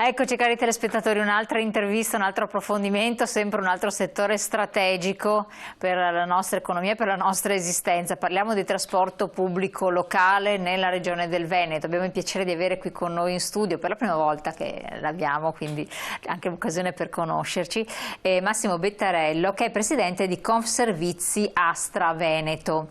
Eccoci cari telespettatori, un'altra intervista, un altro approfondimento, sempre un altro settore strategico per la nostra economia e per la nostra esistenza. Parliamo di trasporto pubblico locale nella regione del Veneto. Abbiamo il piacere di avere qui con noi in studio, per la prima volta che l'abbiamo, quindi anche un'occasione per conoscerci, Massimo Bettarello, che è presidente di Confservizi Astra Veneto.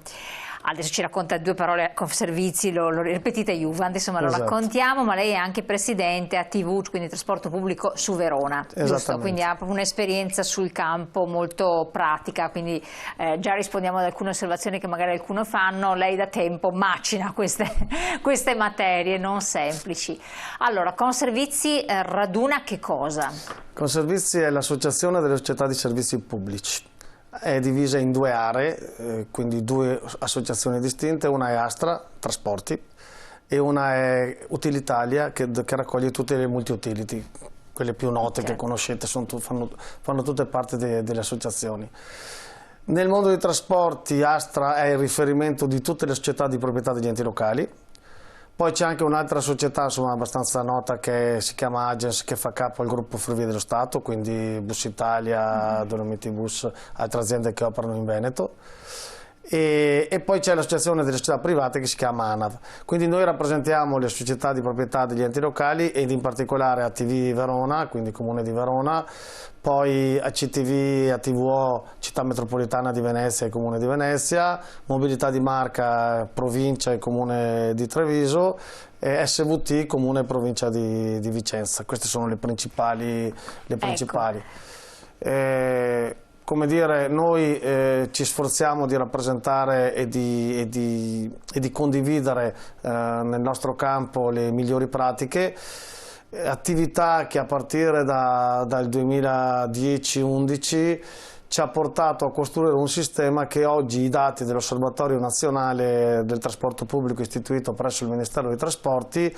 Adesso ci racconta due parole, Confservizi, lo ripetite Juvent, insomma lo raccontiamo, ma lei è anche presidente ATV, quindi trasporto pubblico su Verona, giusto? Quindi ha proprio un'esperienza sul campo molto pratica, quindi già rispondiamo ad alcune osservazioni che magari alcuni fanno, lei da tempo macina queste materie non semplici. Allora, Confservizi raduna che cosa? Confservizi è l'associazione delle società di servizi pubblici. È divisa in due aree, quindi due associazioni distinte, una è Astra, Trasporti, e una è Utilitalia, che raccoglie tutte le multi-utility, quelle più note che conoscete, fanno tutte parte delle associazioni. Nel mondo dei trasporti Astra è il riferimento di tutte le società di proprietà degli enti locali. Poi c'è anche un'altra società abbastanza nota che si chiama Agence, che fa capo al gruppo Ferrovie dello Stato, quindi Bus Italia, Dolomiti Bus, altre aziende che operano in Veneto. E poi c'è l'associazione delle società private che si chiama ANAV. Quindi noi rappresentiamo le società di proprietà degli enti locali ed in particolare ATV Verona, quindi Comune di Verona, poi ACTV, ATVO, Città Metropolitana di Venezia e Comune di Venezia, Mobilità di Marca, Provincia e Comune di Treviso, e SVT, Comune e Provincia di Vicenza. Queste sono le principali. Come dire, noi ci sforziamo di rappresentare e di condividere nel nostro campo le migliori pratiche, attività che a partire dal 2010-11 ci ha portato a costruire un sistema che oggi i dati dell'Osservatorio Nazionale del Trasporto Pubblico istituito presso il Ministero dei Trasporti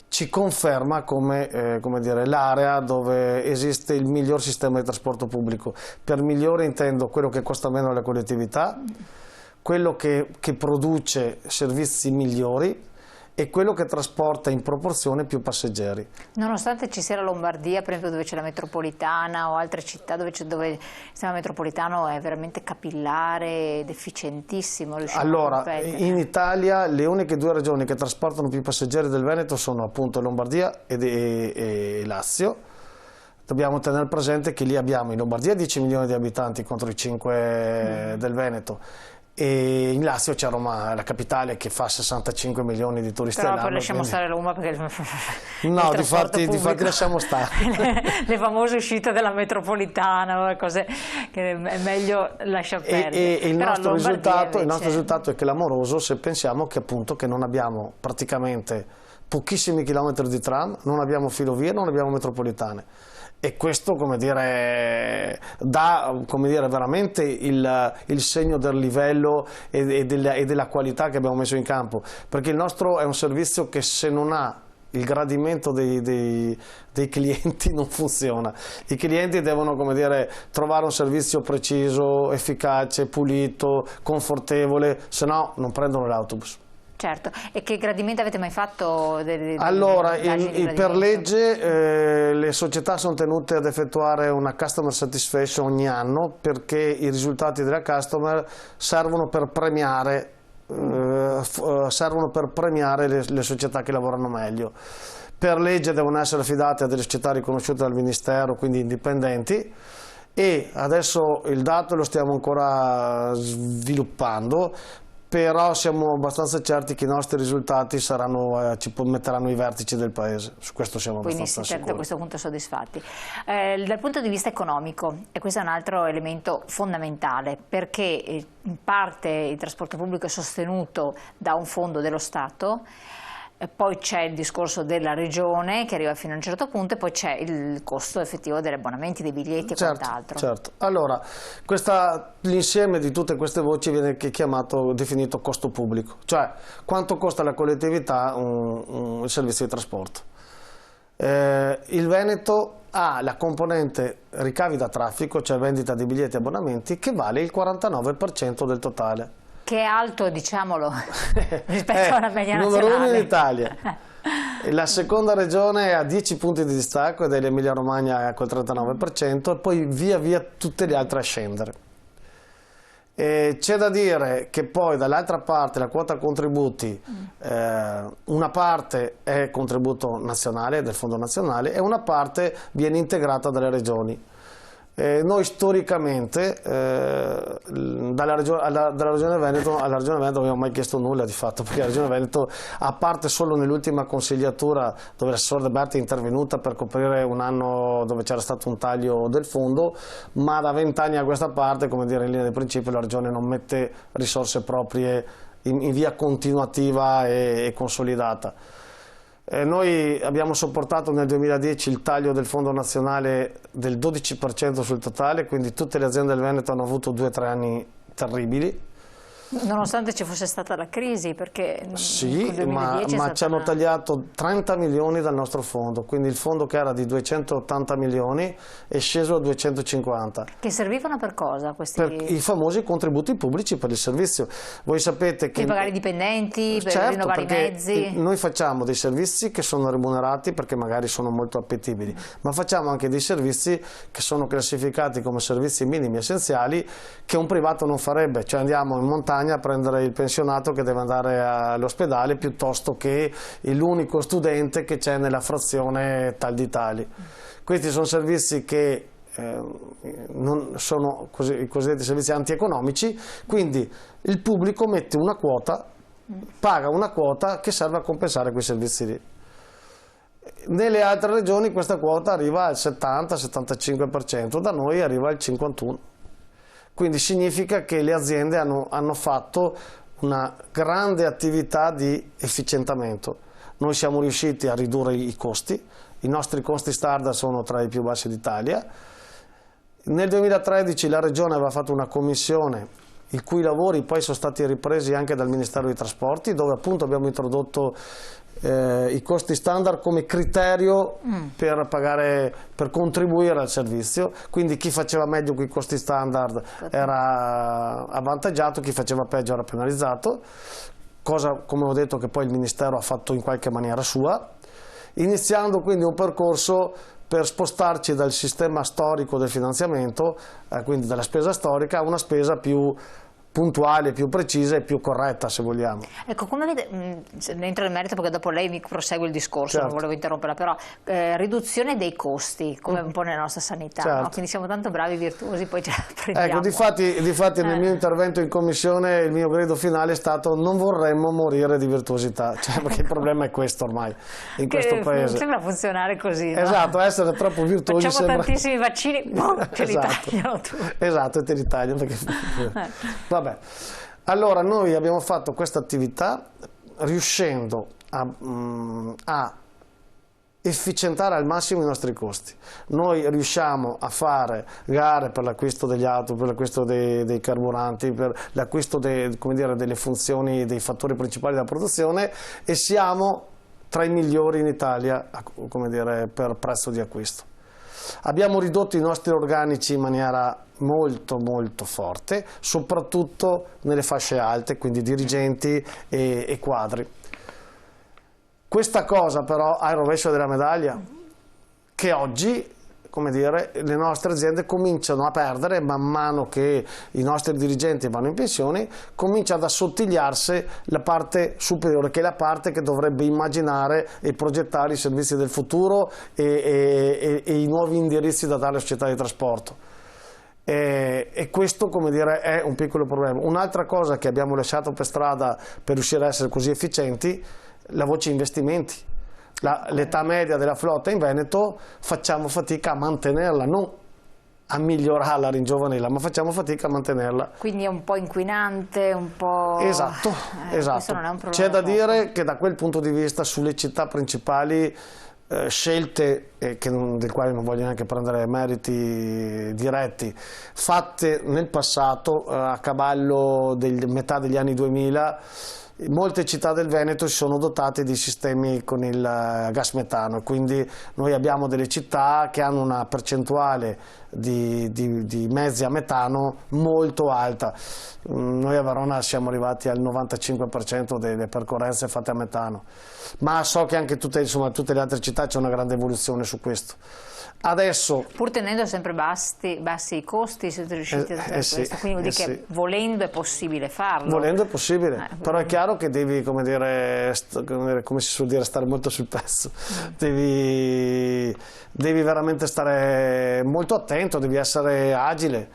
ci conferma come dire, l'area dove esiste il miglior sistema di trasporto pubblico. Per migliore intendo quello che costa meno alle collettività, quello che produce servizi migliori e quello che trasporta in proporzione più passeggeri. Nonostante ci sia la Lombardia, per esempio, dove c'è la metropolitana, o altre città dove il sistema metropolitano è veramente capillare ed efficientissimo. Allora, in Italia le uniche due regioni che trasportano più passeggeri del Veneto sono appunto Lombardia e Lazio. Dobbiamo tenere presente che lì abbiamo in Lombardia 10 milioni di abitanti contro i 5 del Veneto. E in Lazio c'è Roma, la capitale, che fa 65 milioni di turisti all'anno. Però poi lasciamo stare Roma perché no, difatti lasciamo stare. Le famose uscite della metropolitana, cose che è meglio lasciare perdere. E il nostro risultato è clamoroso se pensiamo che appunto che non abbiamo praticamente pochissimi chilometri di tram, non abbiamo filovie, non abbiamo metropolitane. E questo, come dire, dà veramente il segno del livello e della qualità che abbiamo messo in campo, perché il nostro è un servizio che se non ha il gradimento dei clienti non funziona. I clienti devono, come dire, trovare un servizio preciso, efficace, pulito, confortevole, se no non prendono l'autobus. Certo, e che gradimento avete mai fatto? Allora, per legge le società sono tenute ad effettuare una customer satisfaction ogni anno, perché i risultati della customer servono per premiare le società che lavorano meglio. Per legge devono essere affidate a delle società riconosciute dal Ministero, quindi indipendenti, e adesso il dato lo stiamo ancora sviluppando, però siamo abbastanza certi che i nostri risultati ci metteranno i vertici del paese, su questo siamo abbastanza sicuri. Quindi a questo punto soddisfatti. Dal punto di vista economico, e questo è un altro elemento fondamentale, perché in parte il trasporto pubblico è sostenuto da un fondo dello Stato, poi c'è il discorso della regione che arriva fino a un certo punto, e poi c'è il costo effettivo degli abbonamenti, dei biglietti e quant'altro. Certo. Allora, l'insieme di tutte queste voci viene definito costo pubblico, cioè quanto costa alla collettività il servizio di trasporto. Il Veneto ha la componente ricavi da traffico, cioè vendita di biglietti e abbonamenti, che vale il 49% del totale. Che è alto, diciamolo, rispetto alla media nazionale. Numero uno in Italia. La seconda regione è a 10 punti di distacco ed è l'Emilia Romagna col 39% e poi via via tutte le altre a scendere. C'è da dire che poi dall'altra parte la quota contributi, una parte è contributo nazionale, del fondo nazionale, e una parte viene integrata dalle regioni. Noi storicamente dalla regione Veneto alla regione Veneto non abbiamo mai chiesto nulla di fatto, perché la regione Veneto, a parte solo nell'ultima consigliatura dove l'assessore De Berti è intervenuta per coprire un anno dove c'era stato un taglio del fondo, ma da 20 anni a questa parte, come dire, in linea di principio la regione non mette risorse proprie in via continuativa e consolidata. Noi abbiamo sopportato nel 2010 il taglio del fondo nazionale del 12% sul totale, quindi tutte le aziende del Veneto hanno avuto 2 o 3 anni terribili. Nonostante ci fosse stata la crisi, perché sì, ma ci hanno tagliato 30 milioni dal nostro fondo, quindi il fondo che era di 280 milioni è sceso a 250. Che servivano per cosa questi? Per i famosi contributi pubblici per il servizio. Voi sapete che... Per pagare i dipendenti, per rinnovare i mezzi? Noi facciamo dei servizi che sono remunerati perché magari sono molto appetibili, ma facciamo anche dei servizi che sono classificati come servizi minimi essenziali che un privato non farebbe, cioè andiamo in montagna a prendere il pensionato che deve andare all'ospedale piuttosto che l'unico studente che c'è nella frazione tal di tali. Questi sono servizi che non sono i cosiddetti servizi antieconomici, quindi il pubblico mette una quota, paga una quota che serve a compensare quei servizi lì. Nelle altre regioni questa quota arriva al 70-75%, da noi arriva al 51%. Quindi significa che le aziende hanno fatto una grande attività di efficientamento. Noi siamo riusciti a ridurre i costi, i nostri costi standard sono tra i più bassi d'Italia. Nel 2013 la Regione aveva fatto una commissione i cui lavori poi sono stati ripresi anche dal Ministero dei Trasporti, dove appunto abbiamo introdotto i costi standard come criterio per pagare, per contribuire al servizio, quindi chi faceva meglio con i costi standard era avvantaggiato, chi faceva peggio era penalizzato, cosa, come ho detto, che poi il Ministero ha fatto in qualche maniera sua, iniziando quindi un percorso per spostarci dal sistema storico del finanziamento, quindi dalla spesa storica, a una spesa più puntuale, più precisa e più corretta, se vogliamo. Ecco, come vede, ne entro nel merito perché dopo lei mi prosegue il discorso, certo. Non volevo interromperla, però riduzione dei costi, come un po' nella nostra sanità, certo. No? Quindi siamo tanto bravi, virtuosi, poi ce la prendiamo. Ecco, difatti nel mio intervento in commissione il mio grido finale è stato: non vorremmo morire di virtuosità, cioè, perché il problema è questo ormai, in questo paese. Sembra funzionare così, no? Esatto, essere troppo virtuosi facciamo sembra... tantissimi vaccini, ce li tagliano tutti. Esatto, e te li tagliano perché... Vabbè. Allora, noi abbiamo fatto questa attività riuscendo a efficientare al massimo i nostri costi. Noi riusciamo a fare gare per l'acquisto degli auto, per l'acquisto dei carburanti, per l'acquisto delle funzioni, dei fattori principali della produzione, e siamo tra i migliori in Italia, come dire, per prezzo di acquisto. Abbiamo ridotto i nostri organici in maniera molto forte, soprattutto nelle fasce alte, quindi dirigenti e quadri. Questa cosa però ha il rovescio della medaglia, che oggi, come dire, le nostre aziende cominciano a perdere man mano che i nostri dirigenti vanno in pensione, comincia ad assottigliarsi la parte superiore, che è la parte che dovrebbe immaginare e progettare i servizi del futuro e i nuovi indirizzi da dare alle società di trasporto. E questo, come dire, è un piccolo problema. Un'altra cosa che abbiamo lasciato per strada per riuscire a essere così efficienti, la voce investimenti. L'età media della flotta in Veneto facciamo fatica a mantenerla, non a migliorarla, a ringiovanirla, ma facciamo fatica a mantenerla. Quindi è un po' inquinante, un po'... Esatto, esatto. C'è da dire che da quel punto di vista sulle città principali scelte, del quale non voglio neanche prendere meriti diretti, fatte nel passato a cavallo metà degli anni 2000, molte città del Veneto si sono dotate di sistemi con il gas metano, quindi noi abbiamo delle città che hanno una percentuale di mezzi a metano molto alta. Noi a Verona siamo arrivati al 95% delle percorrenze fatte a metano, ma so che anche insomma, tutte le altre città c'è una grande evoluzione su questo. Adesso, pur tenendo sempre bassi i costi, siete riusciti a fare questo, quindi vuol dire che volendo è possibile farlo. Volendo è possibile, però è chiaro che devi, come si suol dire, stare molto sul pezzo, devi veramente stare molto attento, devi essere agile.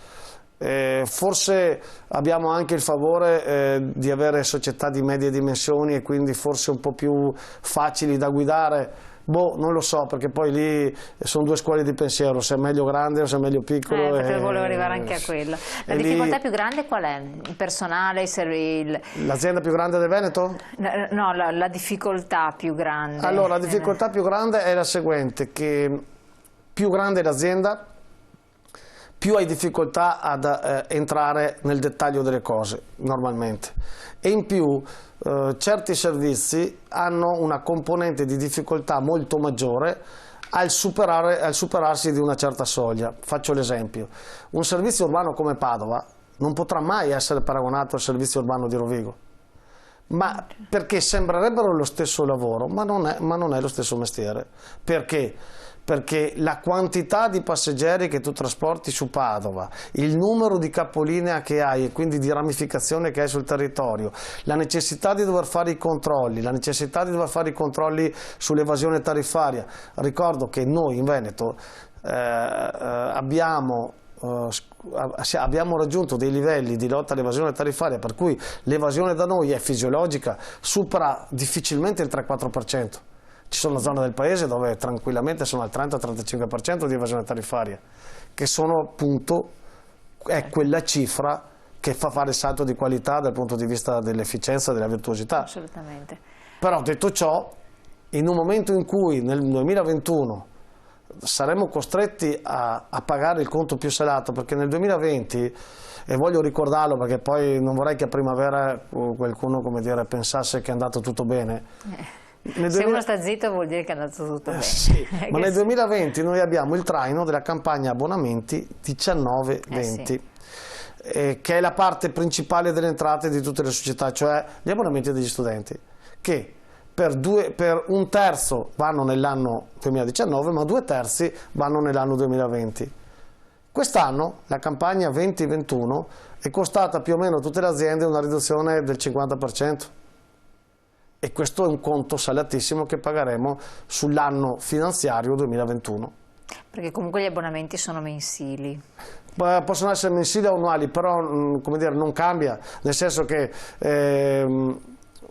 Forse abbiamo anche il favore di avere società di medie dimensioni e quindi forse un po' più facili da guidare. Boh, non lo so, perché poi lì sono due scuole di pensiero, se è meglio grande o se è meglio piccolo. Volevo arrivare anche a quello. La difficoltà più grande qual è? Il personale? L'azienda più grande del Veneto? No, la difficoltà più grande. Allora, la difficoltà più grande è la seguente, che più grande è l'azienda, più hai difficoltà ad entrare nel dettaglio delle cose, normalmente. E in più certi servizi hanno una componente di difficoltà molto maggiore al superarsi di una certa soglia. Faccio l'esempio: un servizio urbano come Padova non potrà mai essere paragonato al servizio urbano di Rovigo, ma perché sembrerebbero lo stesso lavoro, ma non è lo stesso mestiere. Perché? Perché la quantità di passeggeri che tu trasporti su Padova, il numero di capolinea che hai e quindi di ramificazione che hai sul territorio, la necessità di dover fare i controlli, sull'evasione tariffaria. Ricordo che noi in Veneto abbiamo raggiunto dei livelli di lotta all'evasione tariffaria per cui l'evasione da noi è fisiologica, supera difficilmente il 3-4%. Ci sono zone del paese dove tranquillamente sono al 30-35% di evasione tariffaria, che sono appunto, è quella cifra che fa fare il salto di qualità dal punto di vista dell'efficienza e della virtuosità. Assolutamente. Però detto ciò, in un momento in cui nel 2021 saremo costretti a pagare il conto più salato, perché nel 2020, e voglio ricordarlo perché poi non vorrei che a primavera qualcuno pensasse che è andato tutto bene. Se uno sta zitto vuol dire che è andato tutto bene. Sì, ma nel 2020 noi abbiamo il traino della campagna abbonamenti 19-20, che è la parte principale delle entrate di tutte le società, cioè gli abbonamenti degli studenti, che per un terzo vanno nell'anno 2019, ma 2/3 vanno nell'anno 2020. Quest'anno la campagna 20-21 è costata più o meno a tutte le aziende una riduzione del 50%. E questo è un conto salatissimo che pagheremo sull'anno finanziario 2021. Perché comunque gli abbonamenti sono mensili. Possono essere mensili o annuali, però non cambia, nel senso che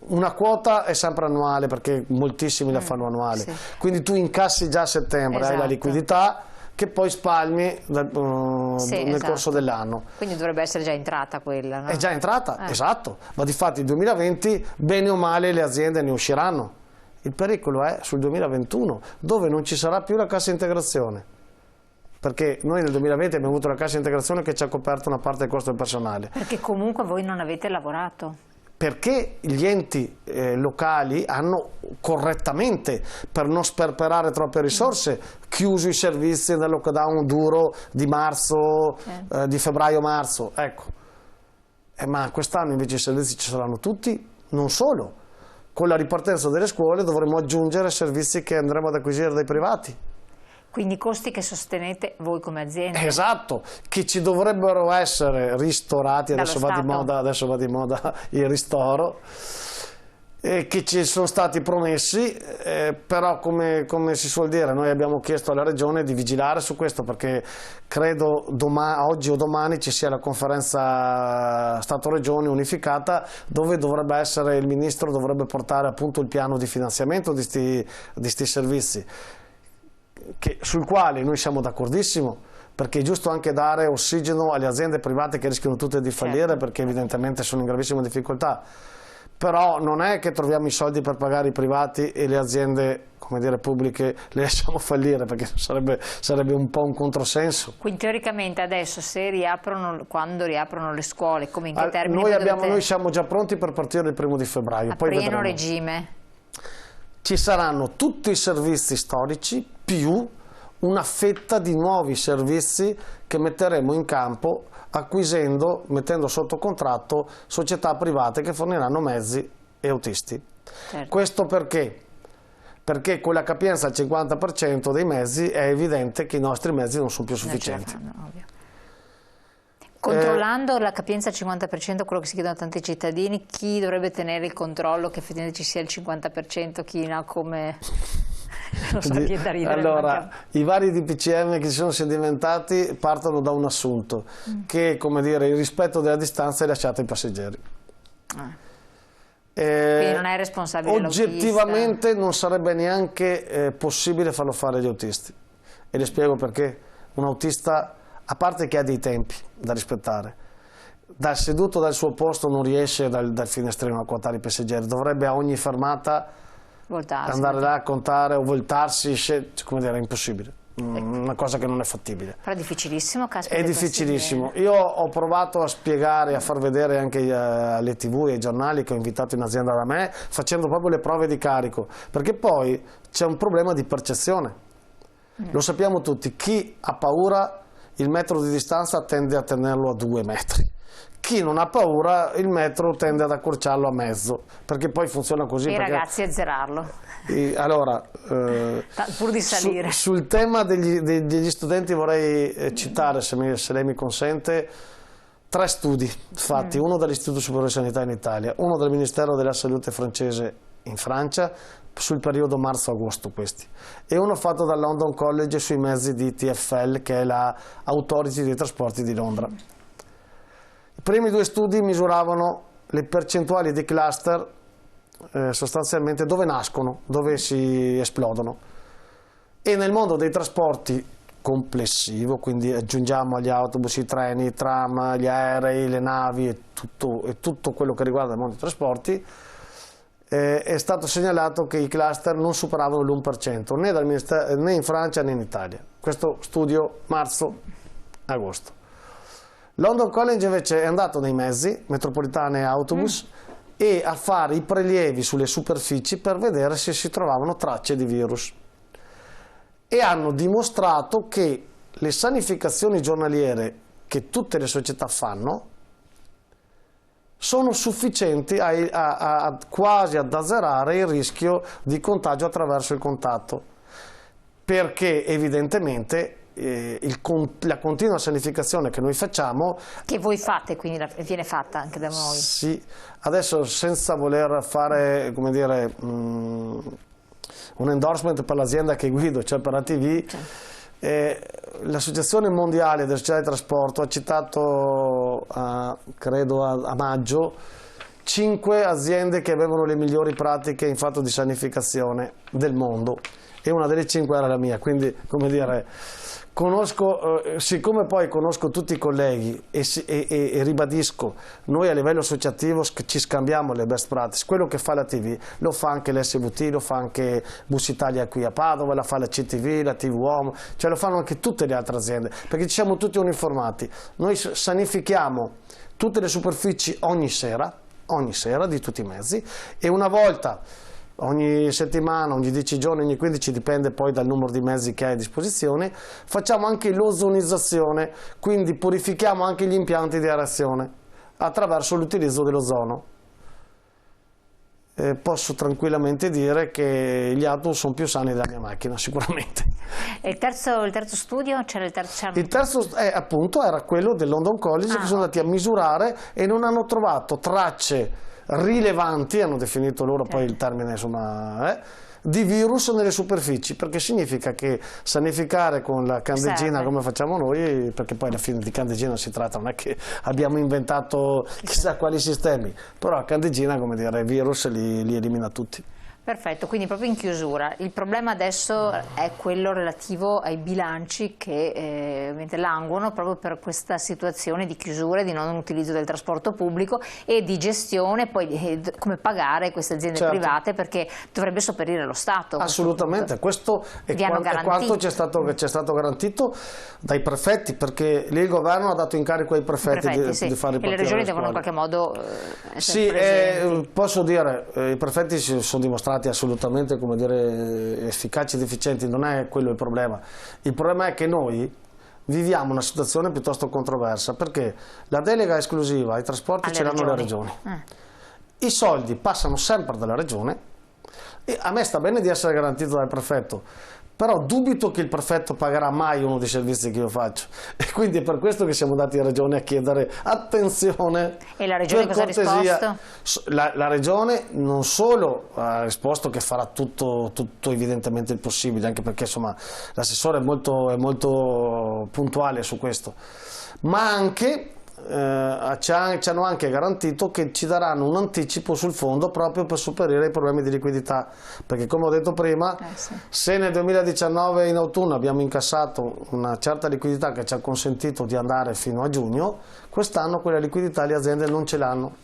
una quota è sempre annuale, perché moltissimi la fanno annuale. Sì. Quindi tu incassi già a settembre, esatto, hai la liquidità che poi spalmi nel corso dell'anno. Quindi dovrebbe essere già entrata quella, no? È già entrata, esatto, ma difatti il 2020 bene o male le aziende ne usciranno. Il pericolo è sul 2021, dove non ci sarà più la cassa integrazione, perché noi nel 2020 abbiamo avuto la cassa integrazione che ci ha coperto una parte del costo del personale. Perché comunque voi non avete lavorato. Perché gli enti locali hanno correttamente, per non sperperare troppe risorse, chiuso i servizi nel lockdown duro di marzo, di febbraio-marzo. Ecco. Ma quest'anno invece i servizi ci saranno tutti, non solo. Con la ripartenza delle scuole dovremo aggiungere servizi che andremo ad acquisire dai privati. Quindi costi che sostenete voi come azienda. Esatto, che ci dovrebbero essere ristorati, adesso va di moda il ristoro, che ci sono stati promessi, però come si suol dire, noi abbiamo chiesto alla Regione di vigilare su questo, perché credo oggi o domani ci sia la conferenza Stato-Regioni unificata, dove dovrebbe essere, il Ministro dovrebbe portare appunto il piano di finanziamento di sti servizi. Sul quale noi siamo d'accordissimo, perché è giusto anche dare ossigeno alle aziende private che rischiano tutte di fallire, certo, perché evidentemente sono in gravissima difficoltà. Però non è che troviamo i soldi per pagare i privati e le aziende, come dire, pubbliche le lasciamo fallire, perché sarebbe un po' un controsenso. Quindi teoricamente adesso quando riaprono le scuole, come in che termini? Noi siamo già pronti per partire il 1° di febbraio. A pieno regime? Ci saranno tutti i servizi storici più una fetta di nuovi servizi che metteremo in campo mettendo sotto contratto società private che forniranno mezzi e autisti. Certo. Questo perché? Perché con la capienza al 50% dei mezzi è evidente che i nostri mezzi non sono più sufficienti. Controllando la capienza al 50%, quello che si chiedono a tanti cittadini, chi dovrebbe tenere il controllo che effettivamente ci sia il 50%, chi no, come... Non so, viene da ridere. Allora, i vari DPCM che si sono sedimentati partono da un assunto, che, come dire, il rispetto della distanza è lasciato ai passeggeri. Quindi non è responsabile oggettivamente non sarebbe neanche possibile farlo fare agli autisti, e le spiego perché. Un autista, a parte che ha dei tempi da rispettare, seduto dal suo posto non riesce dal finestrino a contare i passeggeri, dovrebbe a ogni fermata andare là a contare o voltarsi, come dire, è impossibile. Una cosa che non è fattibile. Però è difficilissimo, caspita. È difficilissimo. Io ho provato a spiegare, a far vedere anche alle TV e ai giornali che ho invitato in azienda da me, facendo proprio le prove di carico, perché poi c'è un problema di percezione. Lo sappiamo tutti, chi ha paura il metro di distanza tende a tenerlo a 2 metri. Chi non ha paura il metro tende ad accorciarlo a mezzo, perché poi funziona così. E ragazzi, azzerarlo. Allora, pur di salire. Sul tema degli studenti vorrei citare, se lei mi consente, 3 studi fatti, uno dall'Istituto Superiore di Sanità in Italia, uno dal Ministero della Salute francese in Francia, sul periodo marzo-agosto questi, e uno fatto dal London College sui mezzi di TfL, che è la Authority dei trasporti di Londra. I primi 2 studi misuravano le percentuali di cluster sostanzialmente dove nascono, dove si esplodono, e nel mondo dei trasporti complessivo, quindi aggiungiamo agli autobus, i treni, i tram, gli aerei, le navi e tutto quello che riguarda il mondo dei trasporti, è stato segnalato che i cluster non superavano l'1% né in Francia né in Italia. Questo studio marzo-agosto. London College invece è andato nei mezzi, metropolitane e autobus, e a fare i prelievi sulle superfici per vedere se si trovavano tracce di virus. E hanno dimostrato che le sanificazioni giornaliere che tutte le società fanno sono sufficienti quasi ad azzerare il rischio di contagio attraverso il contatto, perché evidentemente la continua sanificazione che noi facciamo, che voi fate, quindi viene fatta anche da noi. Sì, adesso senza voler fare, come dire, un endorsement per l'azienda che guido, cioè per la TV, l'Associazione Mondiale delle Società di Trasporto ha citato, credo a maggio, 5 aziende che avevano le migliori pratiche in fatto di sanificazione del mondo, e una delle 5 era la mia, quindi, come dire, siccome poi conosco tutti i colleghi e ribadisco, noi a livello associativo ci scambiamo le best practice. Quello che fa la TV lo fa anche l'SVT, lo fa anche Bus Italia qui a Padova, la fa la CTV, la TV Uomo, cioè lo fanno anche tutte le altre aziende, perché ci siamo tutti uniformati. Noi sanifichiamo tutte le superfici ogni sera di tutti i mezzi, e una volta ogni settimana, ogni 10 giorni, ogni 15, dipende poi dal numero di mezzi che hai a disposizione, facciamo anche l'ozonizzazione, quindi purifichiamo anche gli impianti di aerazione attraverso l'utilizzo dell'ozono. Posso tranquillamente dire che gli autobus sono più sani della mia macchina, sicuramente. E il terzo studio? Il terzo appunto era quello del London College, che sono andati a misurare e non hanno trovato tracce rilevanti, hanno definito loro poi il termine, insomma, di virus nelle superfici, perché significa che sanificare con la candeggina come facciamo noi, perché poi alla fine di candeggina si tratta, non è che abbiamo inventato chissà quali sistemi, però a candeggina, come dire, i virus li elimina tutti. Perfetto, quindi proprio in chiusura, il problema adesso è quello relativo ai bilanci che ovviamente languono proprio per questa situazione di chiusura, di non utilizzo del trasporto pubblico e di gestione, poi come pagare queste aziende private, perché dovrebbe sopperire lo Stato. Assolutamente, questo è quanto ci è stato garantito dai prefetti, perché lì il governo ha dato incarico ai prefetti di fare e le regioni devono in qualche modo essere presenti. Posso dire, i prefetti si sono dimostrati stati assolutamente, come dire, efficaci ed efficienti, non è quello il problema è che noi viviamo una situazione piuttosto controversa, perché la delega esclusiva ai trasporti ce l'hanno le regioni, i soldi passano sempre dalla regione e a me sta bene di essere garantito dal prefetto, però dubito che il prefetto pagherà mai uno dei servizi che io faccio, e quindi è per questo che siamo andati in regione a chiedere attenzione. E la regione cosa ha risposto? La regione non solo ha risposto che farà tutto evidentemente il possibile, anche perché insomma l'assessore è molto puntuale su questo, ma anche ci hanno anche garantito che ci daranno un anticipo sul fondo proprio per superare i problemi di liquidità, perché come ho detto prima, se nel 2019 in autunno abbiamo incassato una certa liquidità che ci ha consentito di andare fino a giugno, quest'anno quella liquidità le aziende non ce l'hanno.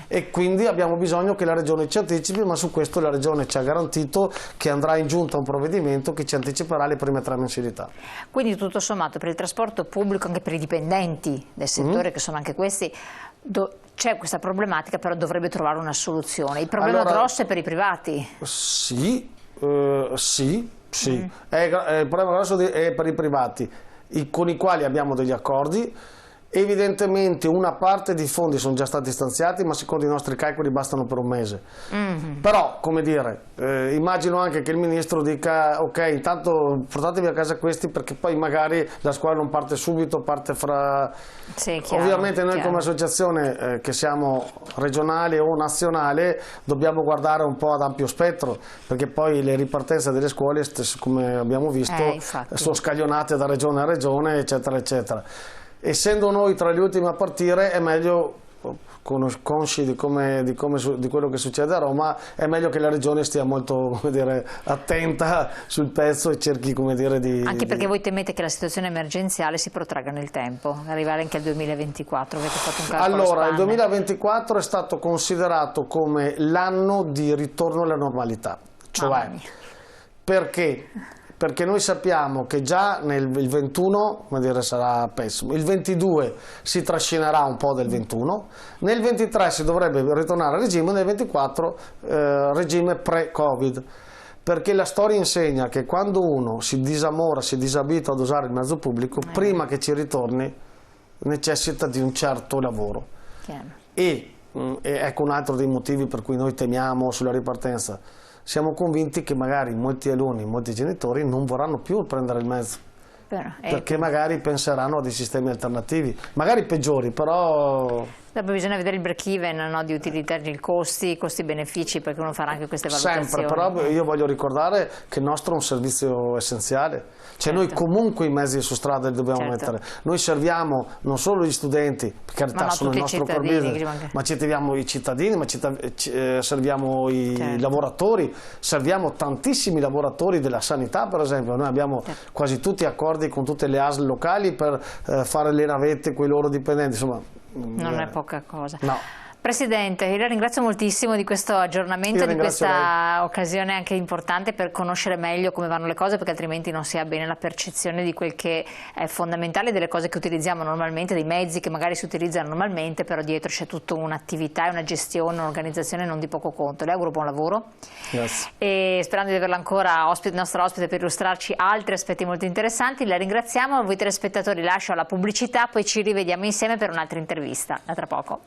E quindi abbiamo bisogno che la regione ci anticipi, ma su questo la regione ci ha garantito che andrà in giunta un provvedimento che ci anticiperà le prime 3 mensilità. Quindi tutto sommato per il trasporto pubblico, anche per i dipendenti del settore, che sono anche questi, c'è questa problematica, però dovrebbe trovare una soluzione. Il problema grosso è per i privati? Sì. Il problema grosso è per i privati, con i quali abbiamo degli accordi. Evidentemente una parte dei fondi sono già stati stanziati, ma secondo i nostri calcoli bastano per un mese. Però, come dire, immagino anche che il ministro dica: ok, intanto portatevi a casa questi, perché poi magari la scuola non parte subito, parte fra... Sì, chiaro, ovviamente noi come associazione, che siamo regionale o nazionale, dobbiamo guardare un po' ad ampio spettro, perché poi le ripartenze delle scuole, come abbiamo visto, sono scaglionate da regione a regione, eccetera eccetera. Essendo noi tra gli ultimi a partire, è meglio, consci di quello che succede a Roma, è meglio che la regione stia molto, come dire, attenta sul pezzo e cerchi, come dire, Anche perché voi temete che la situazione emergenziale si protragga nel tempo, arrivare anche al 2024, avete fatto un calcolo Allora, il 2024 è stato considerato come l'anno di ritorno alla normalità, cioè perché? Perché noi sappiamo che già il 21, come dire, sarà pessimo, il 22 si trascinerà un po' del 21, nel 23 si dovrebbe ritornare a regime, nel 24 regime pre-Covid, perché la storia insegna che quando uno si disamora, si disabitua ad usare il mezzo pubblico, prima che ci ritorni necessita di un certo lavoro. E ecco un altro dei motivi per cui noi temiamo sulla ripartenza. Siamo convinti che magari molti alunni, molti genitori non vorranno più prendere il mezzo, perché magari penseranno a dei sistemi alternativi, magari peggiori, però... Dopo bisogna vedere il break-even, di utilizzare i costi-benefici, perché uno farà anche queste valutazioni. Sempre, però io voglio ricordare che il nostro è un servizio essenziale, cioè noi comunque i mezzi su strada li dobbiamo mettere, noi serviamo non solo gli studenti, per carità sono il nostro core business, ma serviamo i cittadini, ma serviamo i lavoratori, serviamo tantissimi lavoratori della sanità, per esempio, noi abbiamo quasi tutti accordi con tutte le ASL locali per fare le navette con i loro dipendenti, insomma. Non è poca cosa. No. Presidente, io la ringrazio moltissimo di questo aggiornamento, di questa occasione anche importante per conoscere meglio come vanno le cose, perché altrimenti non si ha bene la percezione di quel che è fondamentale, delle cose che utilizziamo normalmente, dei mezzi che magari si utilizzano normalmente, però dietro c'è tutta un'attività e una gestione, un'organizzazione non di poco conto. Le auguro buon lavoro. Grazie. E sperando di averla ancora nostra ospite per illustrarci altri aspetti molto interessanti, la ringraziamo. A voi telespettatori lascio alla pubblicità, poi ci rivediamo insieme per un'altra intervista. A tra poco.